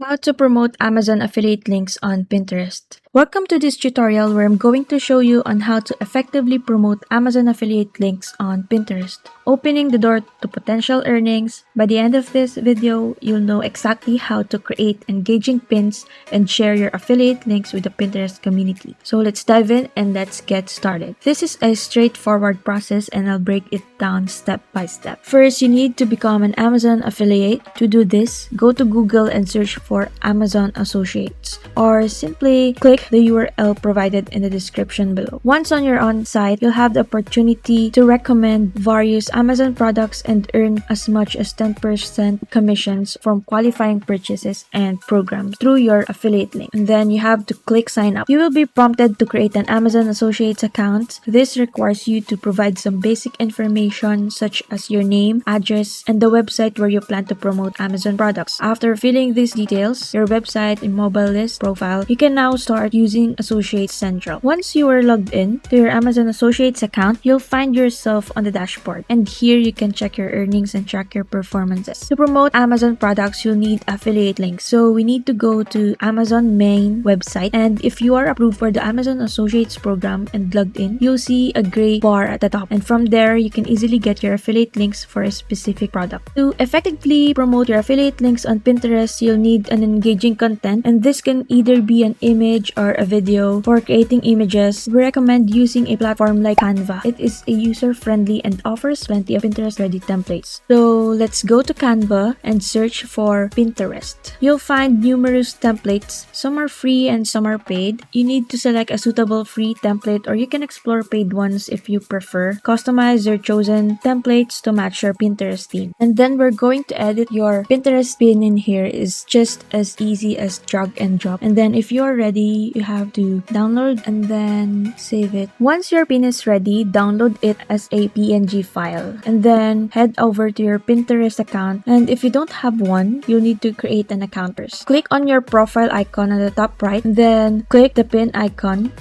How to promote Amazon affiliate links on Pinterest. Welcome to this tutorial where I'm going to show you on how to effectively promote Amazon affiliate links on Pinterest, opening the door to potential earnings. By the end of this video, you'll know exactly how to create engaging pins and share your affiliate links with the Pinterest community. So let's dive in and let's get started. This is a straightforward process and I'll break it down step by step. First, you need to become an Amazon affiliate. To do this, go to Google and search for Amazon Associates, or simply click the URL provided in the description below. Once on your own site, you'll have the opportunity to recommend various Amazon products and earn as much as 10% commissions from qualifying purchases and programs through your affiliate link. And then you have to click sign up. You will be prompted to create an Amazon Associates account. This requires you to provide some basic information such as your name, address, and the website where you plan to promote Amazon products. After filling these details, your website and mobile list profile, you can now start using Associates Central. Once you are logged in to your Amazon Associates account, you'll find yourself on the dashboard. And here you can check your earnings and track your performances. To promote Amazon products, you'll need affiliate links. So we need to go to Amazon main website. And if you are approved for the Amazon Associates program and logged in, you'll see a gray bar at the top. And from there, you can easily get your affiliate links for a specific product. To effectively promote your affiliate links on Pinterest, you'll need an engaging content. And this can either be an image or a video. For creating images, we recommend using a platform like Canva. It is a user-friendly and offers plenty of Pinterest-ready templates. So let's go to Canva and search for Pinterest. You'll find numerous templates. Some are free and some are paid. You need to select a suitable free template, or you can explore paid ones if you prefer. Customize your chosen templates to match your Pinterest theme. And then we're going to edit your Pinterest pin in here. Is just as easy as drag and drop. And then if you're ready, you have to download and then save it. Once your pin is ready, download it as a PNG file. And then head over to your Pinterest account. And if you don't have one, you'll need to create an account first. Click on your profile icon at the top right, and then click the pin icon.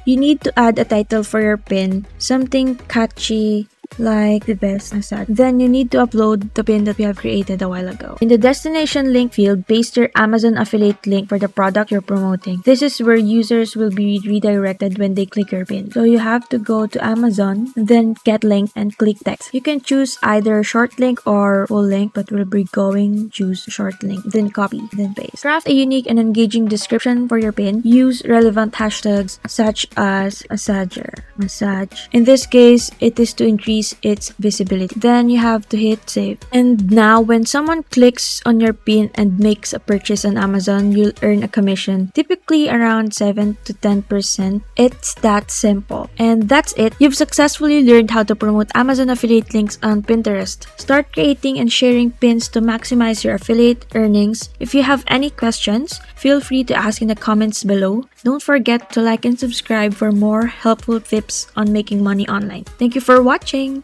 You need to add a title for your pin, something catchy like the best massage. Then you need to upload the pin that we have created a while ago. In the destination link field, paste your Amazon affiliate link for the product you're promoting. This is where users will be redirected when they click your pin. So you have to go to Amazon, then get link and click text. You can choose either short link or full link, but we'll be going choose short link, then copy, then paste. Craft a unique and engaging description for your pin. Use relevant hashtags such as massage. In this case, it is to increase its visibility. Then you have to hit save. And now when someone clicks on your pin and makes a purchase on Amazon, you'll earn a commission, typically around 7 to 10%. It's that simple. And that's it. You've successfully learned how to promote Amazon affiliate links on Pinterest. Start creating and sharing pins to maximize your affiliate earnings. If you have any questions, feel free to ask in the comments below. Don't forget to like and subscribe for more helpful tips on making money online. Thank you for watching.